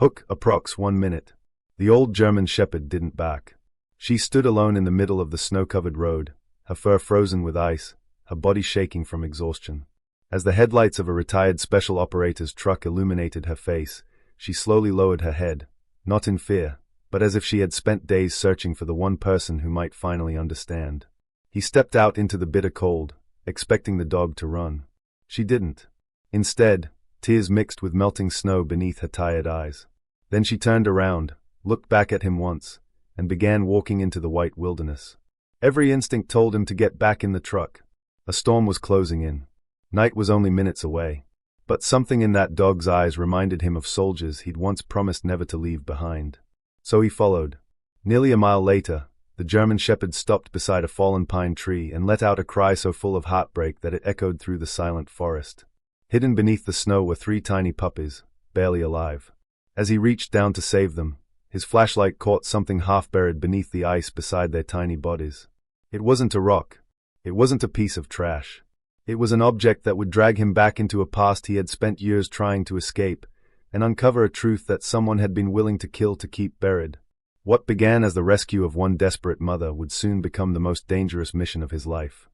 Hook, approx 1 minute. The old German shepherd didn't bark. She stood alone in the middle of the snow-covered road, her fur frozen with ice, her body shaking from exhaustion. As the headlights of a retired special operator's truck illuminated her face, she slowly lowered her head, not in fear, but as if she had spent days searching for the one person who might finally understand. He stepped out into the bitter cold, expecting the dog to run. She didn't. Instead, tears mixed with melting snow beneath her tired eyes. Then she turned around, looked back at him once, and began walking into the white wilderness. Every instinct told him to get back in the truck. A storm was closing in. Night was only minutes away. But something in that dog's eyes reminded him of soldiers he'd once promised never to leave behind. So he followed. Nearly a mile later, the German shepherd stopped beside a fallen pine tree and let out a cry so full of heartbreak that it echoed through the silent forest. Hidden beneath the snow were 3 tiny puppies, barely alive. As he reached down to save them, his flashlight caught something half-buried beneath the ice beside their tiny bodies. It wasn't a rock. It wasn't a piece of trash. It was an object that would drag him back into a past he had spent years trying to escape, and uncover a truth that someone had been willing to kill to keep buried. What began as the rescue of one desperate mother would soon become the most dangerous mission of his life.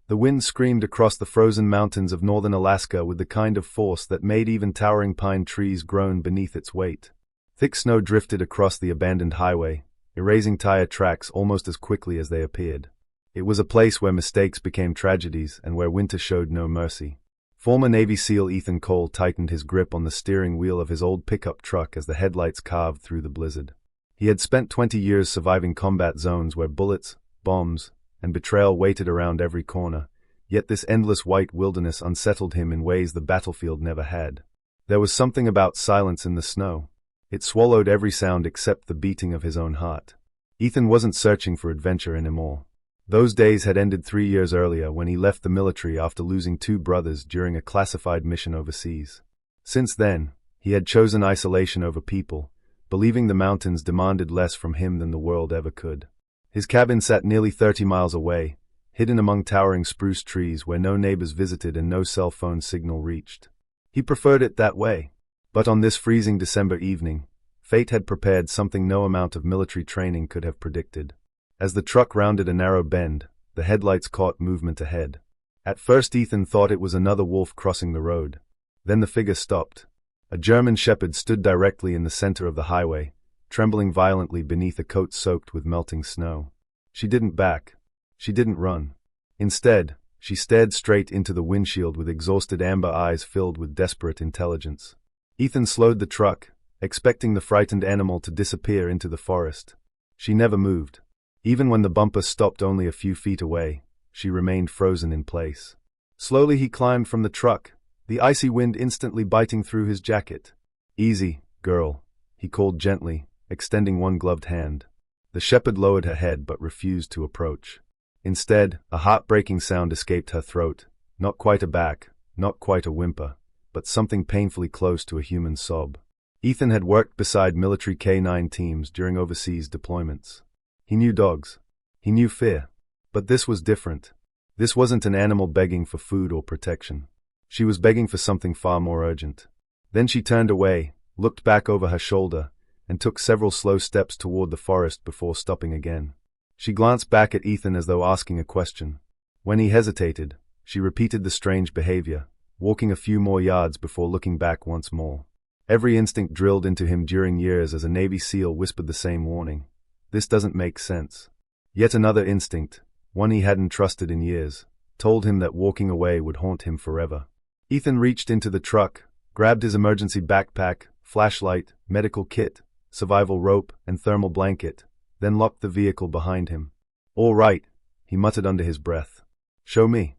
The wind screamed across the frozen mountains of northern Alaska with the kind of force that made even towering pine trees groan beneath its weight. Thick snow drifted across the abandoned highway, erasing tire tracks almost as quickly as they appeared. It was a place where mistakes became tragedies and where winter showed no mercy. Former Navy SEAL Ethan Cole tightened his grip on the steering wheel of his old pickup truck as the headlights carved through the blizzard. He had spent 20 years surviving combat zones where bullets, bombs, and betrayal waited around every corner, yet this endless white wilderness unsettled him in ways the battlefield never had. There was something about silence in the snow. It swallowed every sound except the beating of his own heart. Ethan wasn't searching for adventure anymore. Those days had ended 3 years earlier when he left the military after losing 2 brothers during a classified mission overseas. Since then, he had chosen isolation over people, believing the mountains demanded less from him than the world ever could. His cabin sat nearly 30 miles away, hidden among towering spruce trees where no neighbors visited and no cell phone signal reached. He preferred it that way. But on this freezing December evening, fate had prepared something no amount of military training could have predicted. As the truck rounded a narrow bend, the headlights caught movement ahead. At first Ethan thought it was another wolf crossing the road. Then the figure stopped. A German shepherd stood directly in the center of the highway, trembling violently beneath a coat soaked with melting snow. She didn't back. She didn't run. Instead, she stared straight into the windshield with exhausted amber eyes filled with desperate intelligence. Ethan slowed the truck, expecting the frightened animal to disappear into the forest. She never moved. Even when the bumper stopped only a few feet away, she remained frozen in place. Slowly he climbed from the truck, the icy wind instantly biting through his jacket. "Easy, girl," he called gently, extending one gloved hand. The shepherd lowered her head but refused to approach. Instead, a heartbreaking sound escaped her throat, not quite a bark, not quite a whimper, but something painfully close to a human sob. Ethan had worked beside military K-9 teams during overseas deployments. He knew dogs. He knew fear. But this was different. This wasn't an animal begging for food or protection. She was begging for something far more urgent. Then she turned away, looked back over her shoulder, and took several slow steps toward the forest before stopping again. She glanced back at Ethan as though asking a question. When he hesitated, she repeated the strange behavior, walking a few more yards before looking back once more. Every instinct drilled into him during years as a Navy SEAL whispered the same warning. This doesn't make sense. Yet another instinct, one he hadn't trusted in years, told him that walking away would haunt him forever. Ethan reached into the truck, grabbed his emergency backpack, flashlight, medical kit, survival rope, and thermal blanket, then locked the vehicle behind him. "All right," he muttered under his breath. "Show me."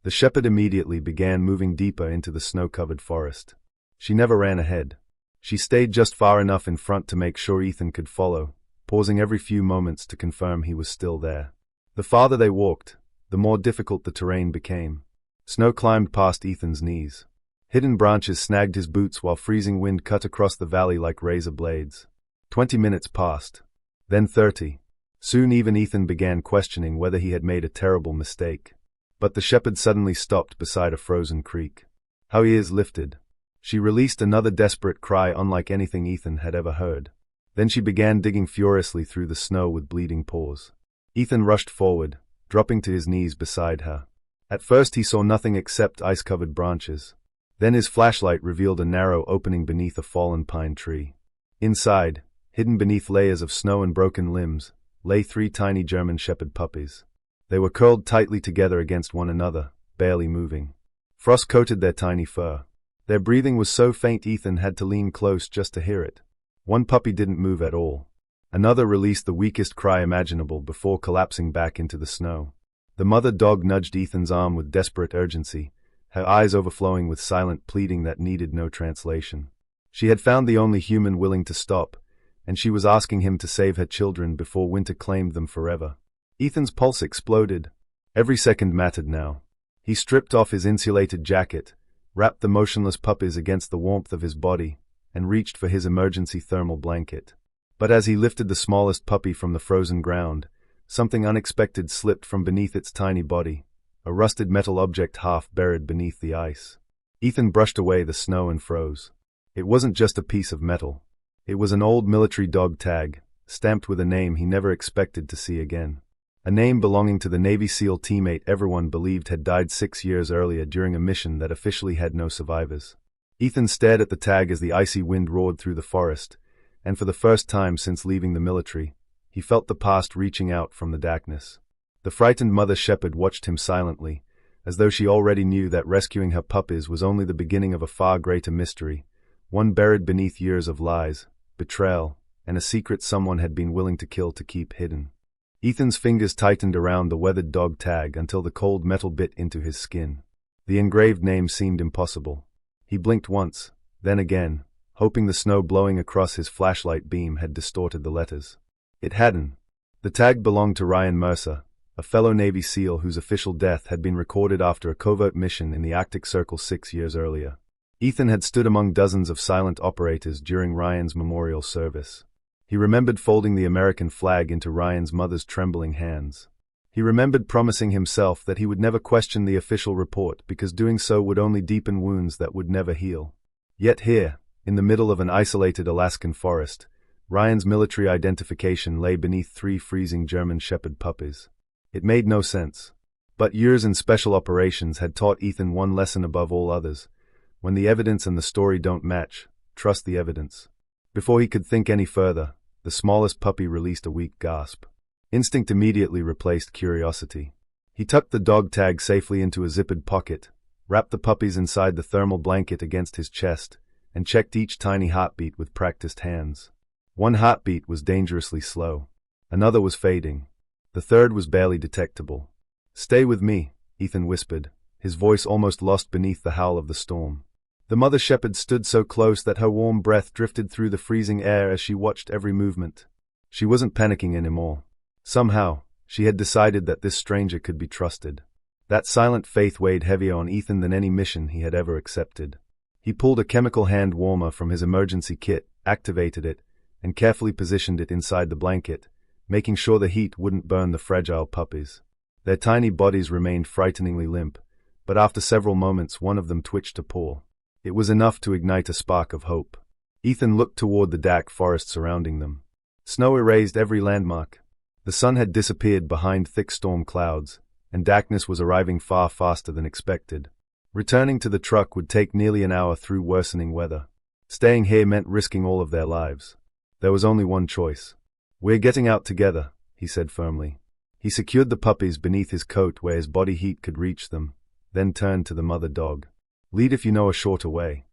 The shepherd immediately began moving deeper into the snow-covered forest. She never ran ahead. She stayed just far enough in front to make sure Ethan could follow, pausing every few moments to confirm he was still there. The farther they walked, the more difficult the terrain became. Snow climbed past Ethan's knees. Hidden branches snagged his boots while freezing wind cut across the valley like razor blades. 20 minutes passed. Then 30. Soon even Ethan began questioning whether he had made a terrible mistake. But the shepherd suddenly stopped beside a frozen creek. Her ears lifted. She released another desperate cry unlike anything Ethan had ever heard. Then she began digging furiously through the snow with bleeding paws. Ethan rushed forward, dropping to his knees beside her. At first he saw nothing except ice-covered branches. Then his flashlight revealed a narrow opening beneath a fallen pine tree. Inside, hidden beneath layers of snow and broken limbs, lay 3 tiny German Shepherd puppies. They were curled tightly together against one another, barely moving. Frost coated their tiny fur. Their breathing was so faint Ethan had to lean close just to hear it. One puppy didn't move at all. Another released the weakest cry imaginable before collapsing back into the snow. The mother dog nudged Ethan's arm with desperate urgency, her eyes overflowing with silent pleading that needed no translation. She had found the only human willing to stop, and she was asking him to save her children before winter claimed them forever. Ethan's pulse exploded. Every second mattered now. He stripped off his insulated jacket, wrapped the motionless puppies against the warmth of his body, and reached for his emergency thermal blanket. But as he lifted the smallest puppy from the frozen ground, something unexpected slipped from beneath its tiny body, a rusted metal object half buried beneath the ice. Ethan brushed away the snow and froze. It wasn't just a piece of metal. It was an old military dog tag, stamped with a name he never expected to see again. A name belonging to the Navy SEAL teammate everyone believed had died 6 years earlier during a mission that officially had no survivors. Ethan stared at the tag as the icy wind roared through the forest, and for the first time since leaving the military, he felt the past reaching out from the darkness. The frightened mother shepherd watched him silently, as though she already knew that rescuing her puppies was only the beginning of a far greater mystery, one buried beneath years of lies, betrayal, and a secret someone had been willing to kill to keep hidden. Ethan's fingers tightened around the weathered dog tag until the cold metal bit into his skin. The engraved name seemed impossible. He blinked once, then again, hoping the snow blowing across his flashlight beam had distorted the letters. It hadn't. The tag belonged to Ryan Mercer, a fellow Navy SEAL whose official death had been recorded after a covert mission in the Arctic Circle 6 years earlier. Ethan had stood among dozens of silent operators during Ryan's memorial service. He remembered folding the American flag into Ryan's mother's trembling hands. He remembered promising himself that he would never question the official report because doing so would only deepen wounds that would never heal. Yet here, in the middle of an isolated Alaskan forest, Ryan's military identification lay beneath 3 freezing German Shepherd puppies. It made no sense. But years in special operations had taught Ethan one lesson above all others. When the evidence and the story don't match, trust the evidence. Before he could think any further, the smallest puppy released a weak gasp. Instinct immediately replaced curiosity. He tucked the dog tag safely into a zippered pocket, wrapped the puppies inside the thermal blanket against his chest, and checked each tiny heartbeat with practiced hands. One heartbeat was dangerously slow. Another was fading. The third was barely detectable. "Stay with me," Ethan whispered, his voice almost lost beneath the howl of the storm. The mother shepherd stood so close that her warm breath drifted through the freezing air as she watched every movement. She wasn't panicking anymore. Somehow, she had decided that this stranger could be trusted. That silent faith weighed heavier on Ethan than any mission he had ever accepted. He pulled a chemical hand warmer from his emergency kit, activated it, and carefully positioned it inside the blanket, making sure the heat wouldn't burn the fragile puppies. Their tiny bodies remained frighteningly limp, but after several moments one of them twitched a paw. It was enough to ignite a spark of hope. Ethan looked toward the dark forest surrounding them. Snow erased every landmark. The sun had disappeared behind thick storm clouds, and darkness was arriving far faster than expected. Returning to the truck would take nearly an hour through worsening weather. Staying here meant risking all of their lives. There was only one choice. "We're getting out together," he said firmly. He secured the puppies beneath his coat where his body heat could reach them, then turned to the mother dog. "Lead if you know a shorter way."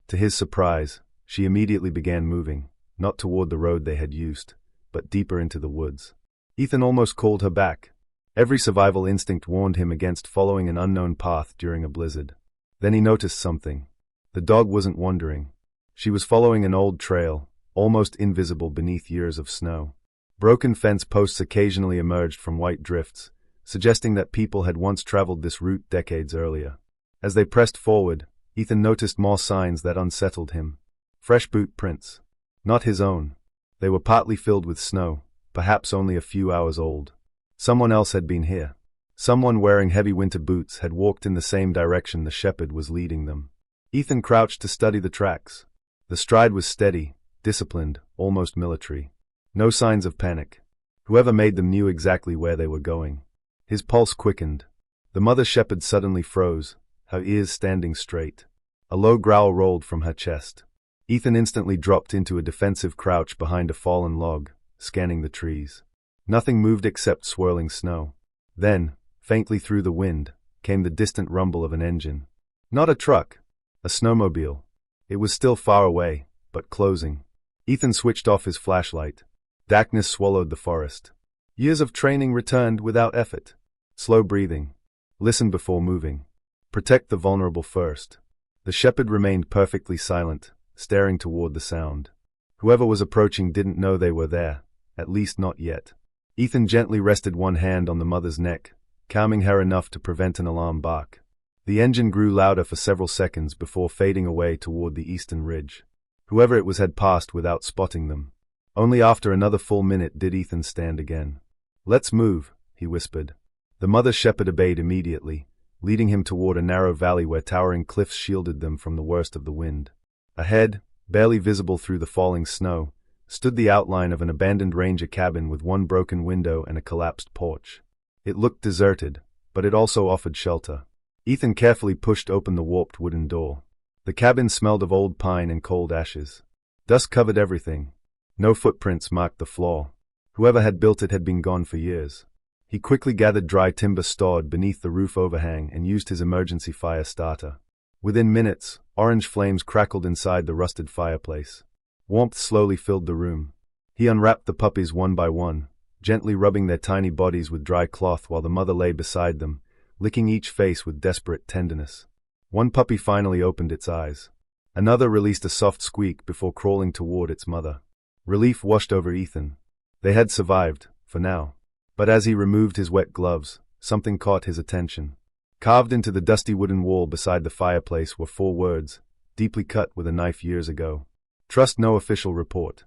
To his surprise, she immediately began moving, not toward the road they had used, but deeper into the woods. Ethan almost called her back. Every survival instinct warned him against following an unknown path during a blizzard. Then he noticed something. The dog wasn't wandering. She was following an old trail, almost invisible beneath years of snow. Broken fence posts occasionally emerged from white drifts, suggesting that people had once traveled this route decades earlier. As they pressed forward, Ethan noticed more signs that unsettled him. Fresh boot prints. Not his own. They were partly filled with snow, perhaps only a few hours old. Someone else had been here. Someone wearing heavy winter boots had walked in the same direction the shepherd was leading them. Ethan crouched to study the tracks. The stride was steady, disciplined, almost military. No signs of panic. Whoever made them knew exactly where they were going. His pulse quickened. The mother shepherd suddenly froze, her ears standing straight. A low growl rolled from her chest. Ethan instantly dropped into a defensive crouch behind a fallen log, scanning the trees. Nothing moved except swirling snow. Then, faintly through the wind, came the distant rumble of an engine. Not a truck. A snowmobile. It was still far away, but closing. Ethan switched off his flashlight. Darkness swallowed the forest. Years of training returned without effort. Slow breathing. Listen before moving. Protect the vulnerable first. The shepherd remained perfectly silent, staring toward the sound. Whoever was approaching didn't know they were there, at least not yet. Ethan gently rested one hand on the mother's neck, calming her enough to prevent an alarm bark. The engine grew louder for several seconds before fading away toward the eastern ridge. Whoever it was had passed without spotting them. Only after another full minute did Ethan stand again. "Let's move," he whispered. The mother shepherd obeyed immediately, leading him toward a narrow valley where towering cliffs shielded them from the worst of the wind. Ahead, barely visible through the falling snow, stood the outline of an abandoned ranger cabin with one broken window and a collapsed porch. It looked deserted, but it also offered shelter. Ethan carefully pushed open the warped wooden door. The cabin smelled of old pine and cold ashes. Dust covered everything. No footprints marked the floor. Whoever had built it had been gone for years. He quickly gathered dry timber stored beneath the roof overhang and used his emergency fire starter. Within minutes, orange flames crackled inside the rusted fireplace. Warmth slowly filled the room. He unwrapped the puppies one by one, gently rubbing their tiny bodies with dry cloth while the mother lay beside them, licking each face with desperate tenderness. One puppy finally opened its eyes. Another released a soft squeak before crawling toward its mother. Relief washed over Ethan. They had survived, for now. But as he removed his wet gloves, something caught his attention. Carved into the dusty wooden wall beside the fireplace were 4 words, deeply cut with a knife years ago. "Trust no official report."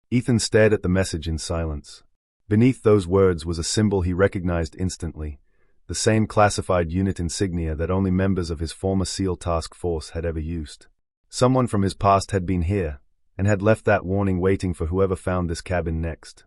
Ethan stared at the message in silence. Beneath those words was a symbol he recognized instantly, the same classified unit insignia that only members of his former SEAL task force had ever used. Someone from his past had been here, and had left that warning waiting for whoever found this cabin next.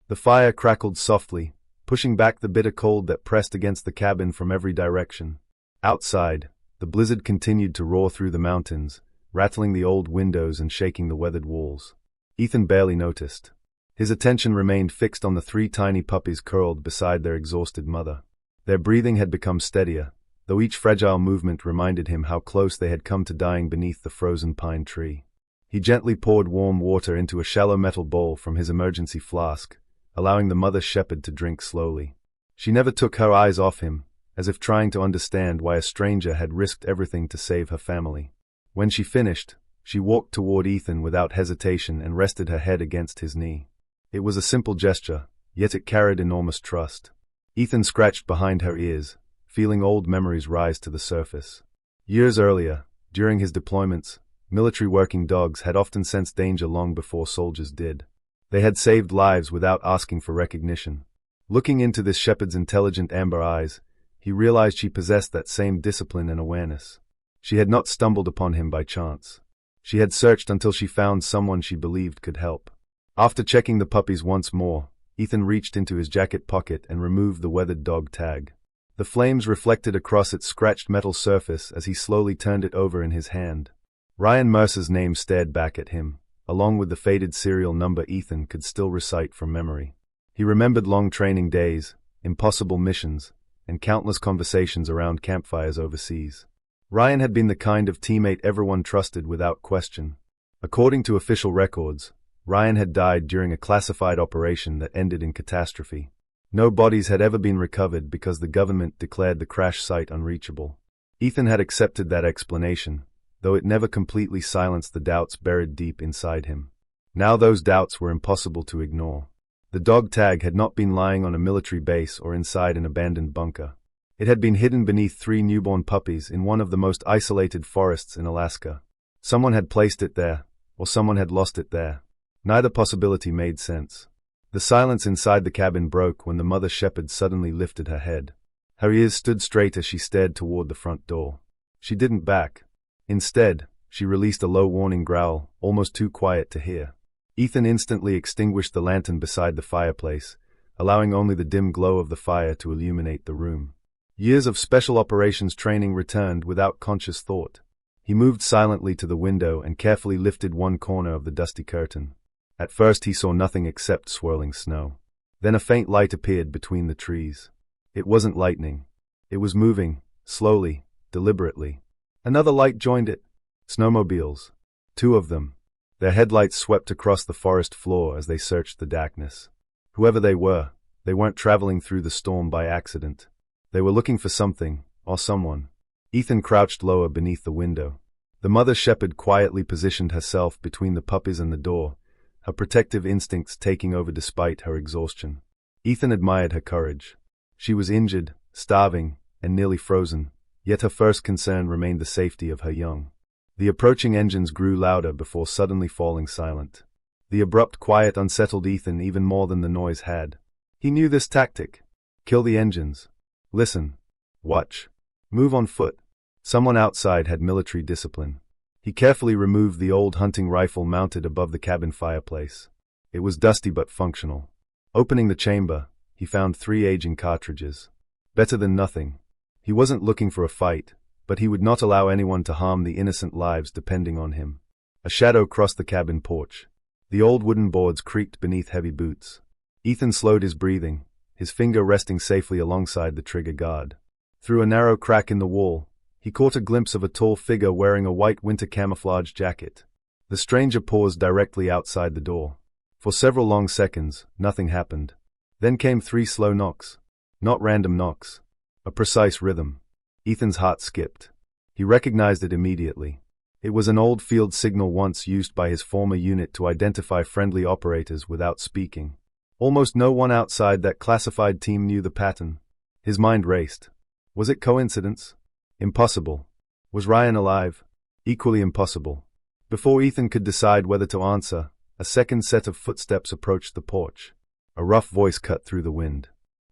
The fire crackled softly, pushing back the bitter cold that pressed against the cabin from every direction. Outside, the blizzard continued to roar through the mountains, rattling the old windows and shaking the weathered walls. Ethan barely noticed. His attention remained fixed on the 3 tiny puppies curled beside their exhausted mother. Their breathing had become steadier, though each fragile movement reminded him how close they had come to dying beneath the frozen pine tree. He gently poured warm water into a shallow metal bowl from his emergency flask, allowing the mother shepherd to drink slowly. She never took her eyes off him, as if trying to understand why a stranger had risked everything to save her family. When she finished, she walked toward Ethan without hesitation and rested her head against his knee. It was a simple gesture, yet it carried enormous trust. Ethan scratched behind her ears, feeling old memories rise to the surface. Years earlier, during his deployments, military working dogs had often sensed danger long before soldiers did. They had saved lives without asking for recognition. Looking into this shepherd's intelligent amber eyes, he realized she possessed that same discipline and awareness. She had not stumbled upon him by chance. She had searched until she found someone she believed could help. After checking the puppies once more, Ethan reached into his jacket pocket and removed the weathered dog tag. The flames reflected across its scratched metal surface as he slowly turned it over in his hand. Ryan Mercer's name stared back at him, along with the faded serial number Ethan could still recite from memory. He remembered long training days, impossible missions, and countless conversations around campfires overseas. Ryan had been the kind of teammate everyone trusted without question. According to official records, Ryan had died during a classified operation that ended in catastrophe. No bodies had ever been recovered because the government declared the crash site unreachable. Ethan had accepted that explanation, though it never completely silenced the doubts buried deep inside him. Now those doubts were impossible to ignore. The dog tag had not been lying on a military base or inside an abandoned bunker. It had been hidden beneath 3 newborn puppies in one of the most isolated forests in Alaska. Someone had placed it there, or someone had lost it there. Neither possibility made sense. The silence inside the cabin broke when the mother shepherd suddenly lifted her head. Her ears stood straight as she stared toward the front door. She didn't back. Instead, she released a low warning growl, almost too quiet to hear. Ethan instantly extinguished the lantern beside the fireplace, allowing only the dim glow of the fire to illuminate the room. Years of special operations training returned without conscious thought. He moved silently to the window and carefully lifted one corner of the dusty curtain. At first he saw nothing except swirling snow. Then a faint light appeared between the trees. It wasn't lightning. It was moving, slowly, deliberately. Another light joined it. Snowmobiles. 2 of them. Their headlights swept across the forest floor as they searched the darkness. Whoever they weren't traveling through the storm by accident. They were looking for something, or someone. Ethan crouched lower beneath the window. The mother shepherd quietly positioned herself between the puppies and the door, her protective instincts taking over despite her exhaustion. Ethan admired her courage. She was injured, starving, and nearly frozen, yet her first concern remained the safety of her young. The approaching engines grew louder before suddenly falling silent. The abrupt quiet unsettled Ethan even more than the noise had. He knew this tactic. Kill the engines. Listen. Watch. Move on foot. Someone outside had military discipline. He carefully removed the old hunting rifle mounted above the cabin fireplace. It was dusty but functional. Opening the chamber, he found 3 aging cartridges. Better than nothing. He wasn't looking for a fight, but he would not allow anyone to harm the innocent lives depending on him. A shadow crossed the cabin porch. The old wooden boards creaked beneath heavy boots. Ethan slowed his breathing, his finger resting safely alongside the trigger guard. Through a narrow crack in the wall, he caught a glimpse of a tall figure wearing a white winter camouflage jacket. The stranger paused directly outside the door. For several long seconds, nothing happened. Then came 3 slow knocks. Not random knocks. A precise rhythm. Ethan's heart skipped. He recognized it immediately. It was an old field signal once used by his former unit to identify friendly operators without speaking. Almost no one outside that classified team knew the pattern. His mind raced. Was it coincidence? Impossible. Was Ryan alive? Equally impossible. Before Ethan could decide whether to answer, a second set of footsteps approached the porch. A rough voice cut through the wind.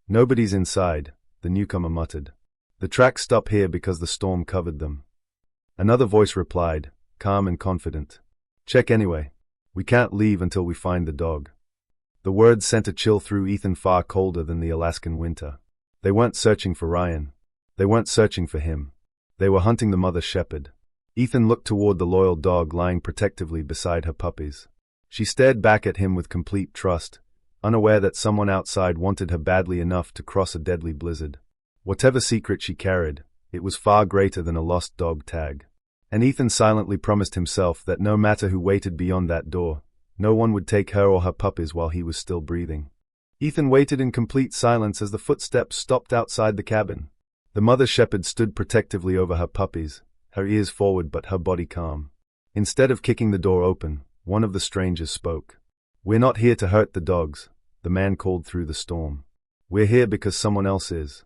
"Nobody's inside," the newcomer muttered. "The tracks stop here because the storm covered them." Another voice replied, calm and confident. "Check anyway. We can't leave until we find the dog." The words sent a chill through Ethan, far colder than the Alaskan winter. They weren't searching for Ryan. They weren't searching for him. They were hunting the mother shepherd. Ethan looked toward the loyal dog lying protectively beside her puppies. She stared back at him with complete trust, unaware that someone outside wanted her badly enough to cross a deadly blizzard. Whatever secret she carried, it was far greater than a lost dog tag. And Ethan silently promised himself that no matter who waited beyond that door, no one would take her or her puppies while he was still breathing. Ethan waited in complete silence as the footsteps stopped outside the cabin. The mother shepherd stood protectively over her puppies, her ears forward but her body calm. Instead of kicking the door open, one of the strangers spoke. "We're not here to hurt the dogs," the man called through the storm. "We're here because someone else is."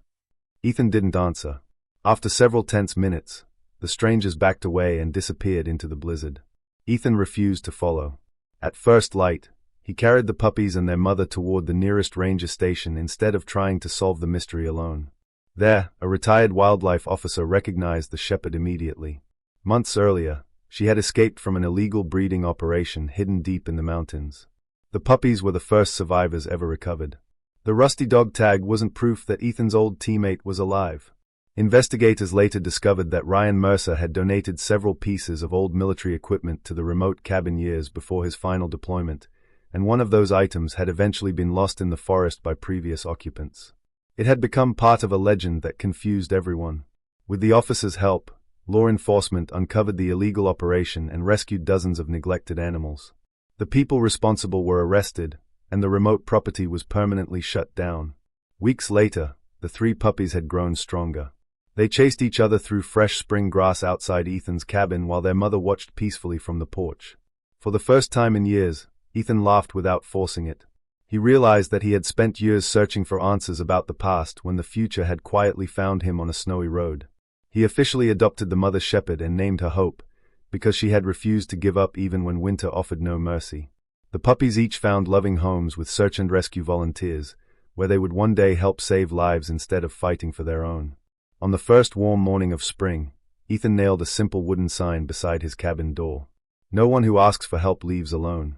Ethan didn't answer. After several tense minutes, the strangers backed away and disappeared into the blizzard. Ethan refused to follow. At first light, he carried the puppies and their mother toward the nearest ranger station instead of trying to solve the mystery alone. There, a retired wildlife officer recognized the shepherd immediately. Months earlier, she had escaped from an illegal breeding operation hidden deep in the mountains. The puppies were the first survivors ever recovered. The rusty dog tag wasn't proof that Ethan's old teammate was alive. Investigators later discovered that Ryan Mercer had donated several pieces of old military equipment to the remote cabin years before his final deployment, and one of those items had eventually been lost in the forest by previous occupants. It had become part of a legend that confused everyone. With the officer's help, law enforcement uncovered the illegal operation and rescued dozens of neglected animals. The people responsible were arrested, and the remote property was permanently shut down. Weeks later, the 3 puppies had grown stronger. They chased each other through fresh spring grass outside Ethan's cabin while their mother watched peacefully from the porch. For the first time in years, Ethan laughed without forcing it. He realized that he had spent years searching for answers about the past when the future had quietly found him on a snowy road. He officially adopted the mother shepherd and named her Hope, because she had refused to give up even when winter offered no mercy. The puppies each found loving homes with search and rescue volunteers, where they would one day help save lives instead of fighting for their own. On the first warm morning of spring, Ethan nailed a simple wooden sign beside his cabin door. No one who asks for help leaves alone.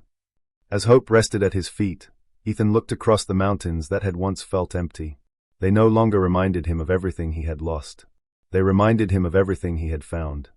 As hope rested at his feet, Ethan looked across the mountains that had once felt empty. They no longer reminded him of everything he had lost. They reminded him of everything he had found.